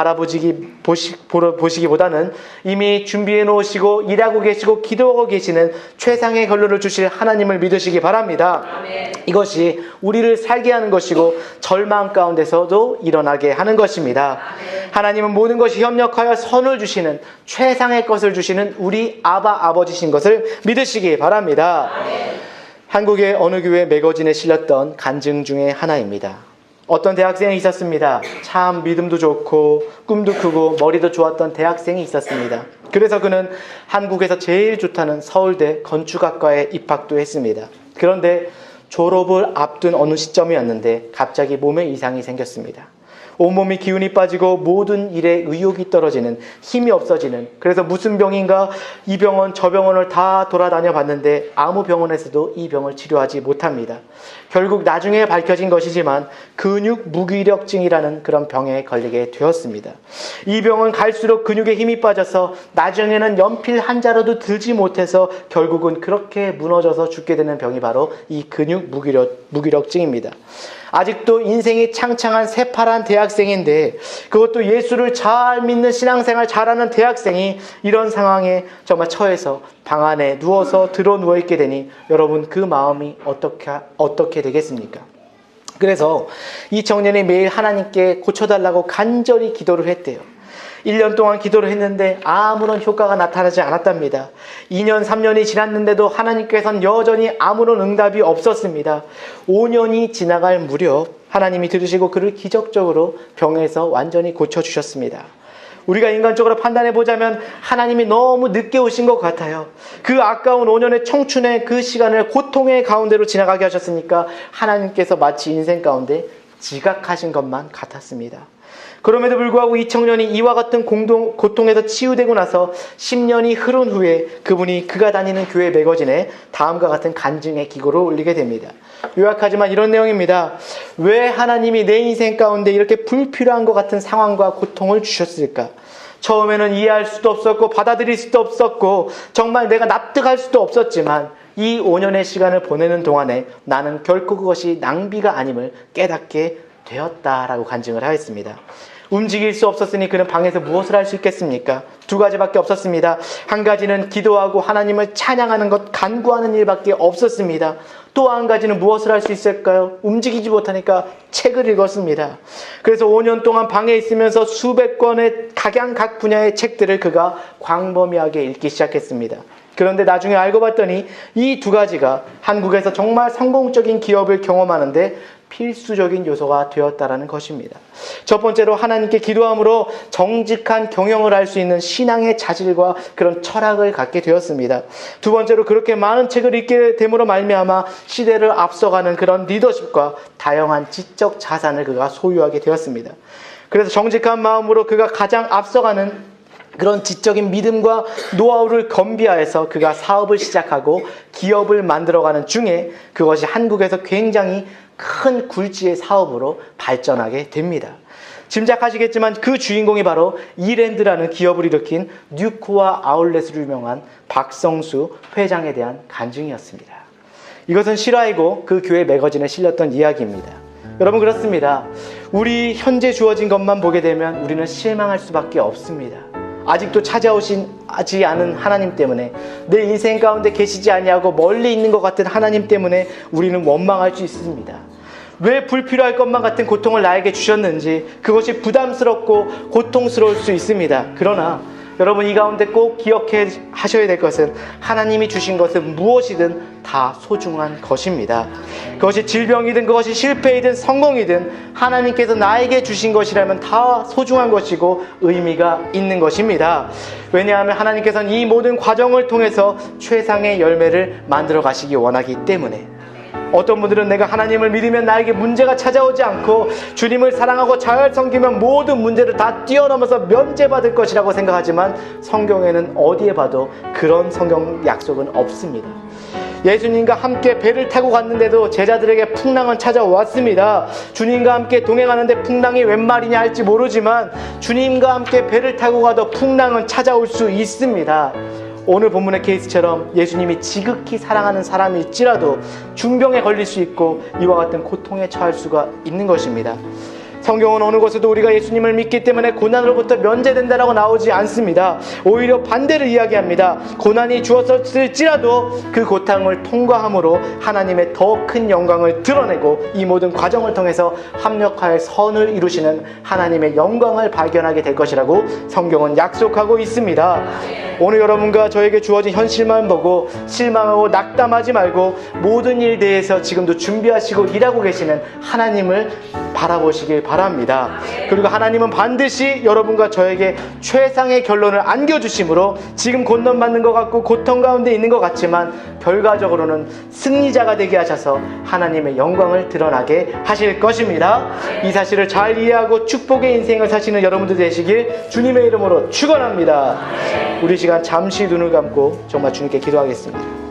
보시기보다는 이미 준비해 놓으시고 일하고 계시고 기도하고 계시는 최상의 결론을 주실 하나님을 믿으시기 바랍니다. 아멘. 이것이 우리를 살게 하는 것이고 절망 가운데서도 일어나게 하는 것입니다. 아멘. 하나님은 모든 것이 협력하여 선을 주시는 최상의 것을 주시는 우리 아버지신 것을 믿으시기 바랍니다. 아멘. 한국의 어느 교회 매거진에 실렸던 간증 중에 하나입니다. 어떤 대학생이 있었습니다. 참 믿음도 좋고 꿈도 크고 머리도 좋았던 대학생이 있었습니다. 그래서 그는 한국에서 제일 좋다는 서울대 건축학과에 입학도 했습니다. 그런데 졸업을 앞둔 어느 시점이었는데 갑자기 몸에 이상이 생겼습니다. 온몸이 기운이 빠지고 모든 일에 의욕이 떨어지는, 힘이 없어지는, 그래서 무슨 병인가 이 병원 저 병원을 다 돌아다녀 봤는데 아무 병원에서도 이 병을 치료하지 못합니다. 결국 나중에 밝혀진 것이지만 근육 무기력증이라는 그런 병에 걸리게 되었습니다. 이 병은 갈수록 근육에 힘이 빠져서 나중에는 연필 한 자루도 들지 못해서 결국은 그렇게 무너져서 죽게 되는 병이 바로 이 근육 무기력증입니다. 아직도 인생이 창창한 새파란 대학생인데 그것도 예수를 잘 믿는 신앙생활 잘하는 대학생이 이런 상황에 정말 처해서 방 안에 누워서 누워있게 되니 여러분 그 마음이 어떻게 되겠습니까? 그래서 이 청년이 매일 하나님께 고쳐달라고 간절히 기도를 했대요. 1년 동안 기도를 했는데 아무런 효과가 나타나지 않았답니다. 2년, 3년이 지났는데도 하나님께서는 여전히 아무런 응답이 없었습니다. 5년이 지나갈 무렵 하나님이 들으시고 그를 기적적으로 병에서 완전히 고쳐주셨습니다. 우리가 인간적으로 판단해보자면 하나님이 너무 늦게 오신 것 같아요. 그 아까운 5년의 청춘의 그 시간을 고통의 가운데로 지나가게 하셨으니까 하나님께서 마치 인생 가운데 지각하신 것만 같았습니다. 그럼에도 불구하고 이 청년이 이와 같은 고통에서 치유되고 나서 10년이 흐른 후에 그분이 그가 다니는 교회 매거진에 다음과 같은 간증의 기고를 올리게 됩니다. 요약하지만 이런 내용입니다. 왜 하나님이 내 인생 가운데 이렇게 불필요한 것 같은 상황과 고통을 주셨을까? 처음에는 이해할 수도 없었고 받아들일 수도 없었고 정말 내가 납득할 수도 없었지만 이 5년의 시간을 보내는 동안에 나는 결코 그것이 낭비가 아님을 깨닫게 되었다라고 간증을 하였습니다. 움직일 수 없었으니 그는 방에서 무엇을 할 수 있겠습니까? 두 가지밖에 없었습니다. 한 가지는 기도하고 하나님을 찬양하는 것, 간구하는 일밖에 없었습니다. 또 한 가지는 무엇을 할 수 있을까요? 움직이지 못하니까 책을 읽었습니다. 그래서 5년 동안 방에 있으면서 수백 권의 각양 분야의 책들을 그가 광범위하게 읽기 시작했습니다. 그런데 나중에 알고 봤더니 이 두 가지가 한국에서 정말 성공적인 기업을 경험하는데 필수적인 요소가 되었다라는 것입니다. 첫 번째로 하나님께 기도함으로 정직한 경영을 할 수 있는 신앙의 자질과 그런 철학을 갖게 되었습니다. 두 번째로 그렇게 많은 책을 읽게 됨으로 말미암아 시대를 앞서가는 그런 리더십과 다양한 지적 자산을 그가 소유하게 되었습니다. 그래서 정직한 마음으로 그가 가장 앞서가는 그런 지적인 믿음과 노하우를 겸비하여서 그가 사업을 시작하고 기업을 만들어가는 중에 그것이 한국에서 굉장히 큰 굴지의 사업으로 발전하게 됩니다. 짐작하시겠지만 그 주인공이 바로 이랜드라는 기업을 일으킨 뉴코아 아울렛으로 유명한 박성수 회장에 대한 간증이었습니다. 이것은 실화이고 그 교회 매거진에 실렸던 이야기입니다. 여러분 그렇습니다. 우리 현재 주어진 것만 보게 되면 우리는 실망할 수밖에 없습니다. 아직도 찾아오시지 않은 하나님 때문에 내 인생 가운데 계시지 아니하고 멀리 있는 것 같은 하나님 때문에 우리는 원망할 수 있습니다. 왜 불필요할 것만 같은 고통을 나에게 주셨는지 그것이 부담스럽고 고통스러울 수 있습니다. 그러나 여러분 이 가운데 꼭 기억해 하셔야 될 것은 하나님이 주신 것은 무엇이든 다 소중한 것입니다. 그것이 질병이든 그것이 실패이든 성공이든 하나님께서 나에게 주신 것이라면 다 소중한 것이고 의미가 있는 것입니다. 왜냐하면 하나님께서는 이 모든 과정을 통해서 최상의 열매를 만들어 가시기 원하기 때문에. 어떤 분들은 내가 하나님을 믿으면 나에게 문제가 찾아오지 않고 주님을 사랑하고 잘 섬기면 모든 문제를 다 뛰어넘어서 면제받을 것이라고 생각하지만 성경에는 어디에 봐도 그런 성경 약속은 없습니다. 예수님과 함께 배를 타고 갔는데도 제자들에게 풍랑은 찾아왔습니다. 주님과 함께 동행하는데 풍랑이 웬 말이냐 할지 모르지만 주님과 함께 배를 타고 가도 풍랑은 찾아올 수 있습니다. 오늘 본문의 케이스처럼 예수님이 지극히 사랑하는 사람일지라도 중병에 걸릴 수 있고 이와 같은 고통에 처할 수가 있는 것입니다. 성경은 어느 곳에도 우리가 예수님을 믿기 때문에 고난으로부터 면제된다라고 나오지 않습니다. 오히려 반대를 이야기합니다. 고난이 주었을지라도 그 고통을 통과함으로 하나님의 더 큰 영광을 드러내고 이 모든 과정을 통해서 합력하여 선을 이루시는 하나님의 영광을 발견하게 될 것이라고 성경은 약속하고 있습니다. 오늘 여러분과 저에게 주어진 현실만 보고 실망하고 낙담하지 말고 모든 일 대해서 지금도 준비하시고 일하고 계시는 하나님을 바라보시길 바랍니다. 그리고 하나님은 반드시 여러분과 저에게 최상의 결론을 안겨주심으로 지금 곤돈받는 것 같고 고통 가운데 있는 것 같지만 결과적으로는 승리자가 되게 하셔서 하나님의 영광을 드러나게 하실 것입니다. 이 사실을 잘 이해하고 축복의 인생을 사시는 여러분들 되시길 주님의 이름으로 축원합니다. 우리 시간 잠시 눈을 감고 정말 주님께 기도하겠습니다.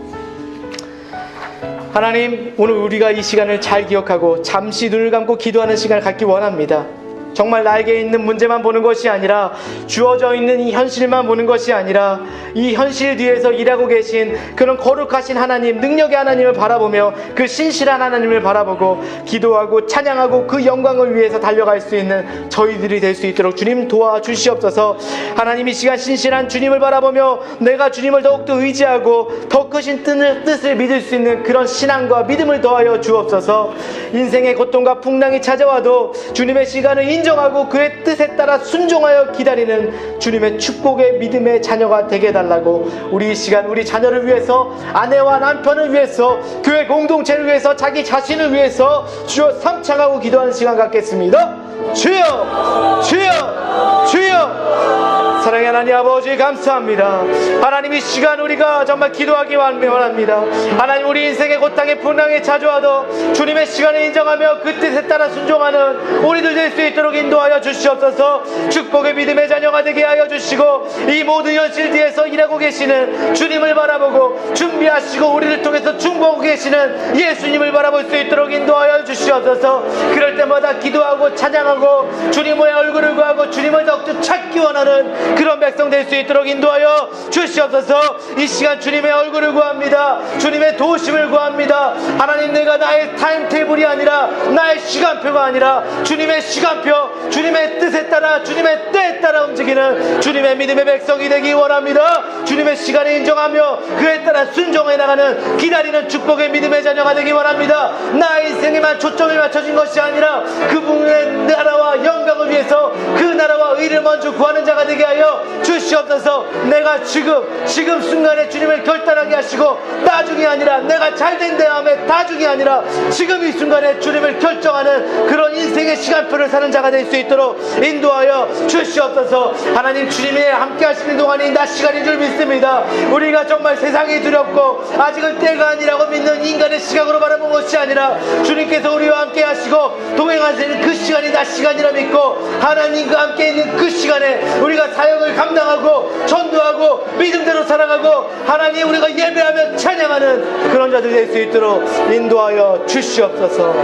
하나님, 오늘 우리가 이 시간을 잘 기억하고 잠시 눈을 감고 기도하는 시간을 갖기 원합니다. 정말 나에게 있는 문제만 보는 것이 아니라 주어져 있는 이 현실만 보는 것이 아니라 이 현실 뒤에서 일하고 계신 그런 거룩하신 하나님, 능력의 하나님을 바라보며 그 신실한 하나님을 바라보고 기도하고 찬양하고 그 영광을 위해서 달려갈 수 있는 저희들이 될 수 있도록 주님 도와주시옵소서. 하나님, 이 시간 신실한 주님을 바라보며 내가 주님을 더욱더 의지하고 더 크신 뜻을 믿을 수 있는 그런 신앙과 믿음을 더하여 주옵소서. 인생의 고통과 풍랑이 찾아와도 주님의 시간을 인정하고 그의 뜻에 따라 순종하여 기다리는 주님의 축복의 믿음의 자녀가 되게 해달라고 우리 이 시간 우리 자녀를 위해서, 아내와 남편을 위해서, 교회 공동체를 위해서, 자기 자신을 위해서 주여 삼창하고 기도하는 시간 갖겠습니다. 주여, 주여, 주여. 사랑의 하나님 아버지 감사합니다. 하나님 이 시간 우리가 정말 기도하기 원합니다. 하나님 우리 인생의 고통에 풍랑에 자주하도 주님의 시간을 인정하며 그 뜻에 따라 순종하는 우리들 될 수 있도록 인도하여 주시옵소서. 축복의 믿음의 자녀가 되게 하여 주시고 이 모든 현실 뒤에서 일하고 계시는 주님을 바라보고 준비하시고 우리를 통해서 중보하고 계시는 예수님을 바라볼 수 있도록 인도하여 주시옵소서. 그럴 때마다 기도하고 찬양하고 주님의 얼굴을 구하고 주님을 더욱더 찾기 원하는 그런 백성 될 수 있도록 인도하여 주시옵소서. 이 시간 주님의 얼굴을 구합니다. 주님의 도우심을 구합니다. 하나님 내가 나의 타임테이블이 아니라 나의 시간표가 아니라 주님의 시간표, 주님의 뜻에 따라 주님의 때에 따라 움직이는 주님의 믿음의 백성이 되기 원합니다. 주님의 시간을 인정하며 그에 따라 순종해 나가는 기다리는 축복의 믿음의 자녀가 되기 원합니다. 나의 인생에만 초점이 맞춰진 것이 아니라 그분의 나라와 영광을 위해서 그 나라와 의를 먼저 구하는 자가 되게 하여 주시옵소서. 내가 지금 순간에 주님을 결단하게 하시고 나중이 아니라 내가 잘된 다음에 나중이 아니라 지금 이 순간에 주님을 결정하는 그런 인생의 시간표를 사는 자가 될 수 있도록 인도하여 주시옵소서. 하나님 주님이 함께 하시는 동안이 낮 시간인 줄 믿습니다. 우리가 정말 세상이 두렵고 아직은 때가 아니라고 믿는 인간의 시각으로 바라본 것이 아니라 주님께서 우리와 함께 하시고 동행하시는 그 시간이 낮 시간이라 믿고 하나님과 함께 있는 그 시간에 우리가 사역을 감당하고 전도하고 믿음대로 살아가고 하나님 우리가 예배하며 찬양하는 그런 자들 될 수 있도록 인도하여 주시옵소서.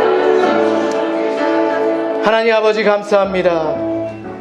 하나님 아버지 감사합니다.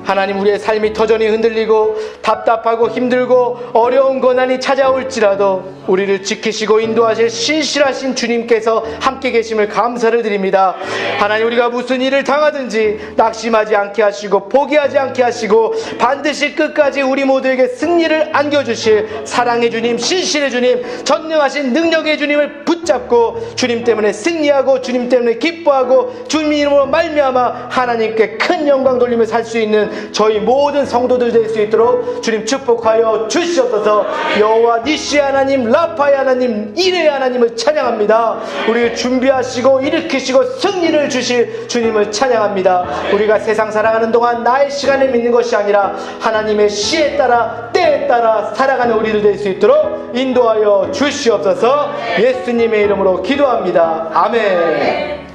하나님 우리의 삶이 터전히 흔들리고 답답하고 힘들고 어려운 고난이 찾아올지라도 우리를 지키시고 인도하실 신실하신 주님께서 함께 계심을 감사를 드립니다. 하나님 우리가 무슨 일을 당하든지 낙심하지 않게 하시고 포기하지 않게 하시고 반드시 끝까지 우리 모두에게 승리를 안겨주실 사랑의 주님, 신실의 주님, 전능하신 능력의 주님을 붙잡고 주님 때문에 승리하고 주님 때문에 기뻐하고 주님 이름으로 말미암아 하나님께 큰 영광 돌리며 살 수 있는 저희 모든 성도들 될 수 있도록 주님 축복하여 주시옵소서. 여호와 니시 하나님, 라파의 하나님, 이레의 하나님을 찬양합니다. 우리를 준비하시고 일으키시고 승리를 주실 주님을 찬양합니다. 우리가 세상 살아가는 동안 나의 시간을 믿는 것이 아니라 하나님의 시에 따라 때에 따라 살아가는 우리들 될 수 있도록 인도하여 주시옵소서. 예수님의 이름으로 기도합니다. 아멘.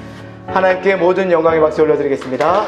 하나님께 모든 영광의 박수 올려드리겠습니다.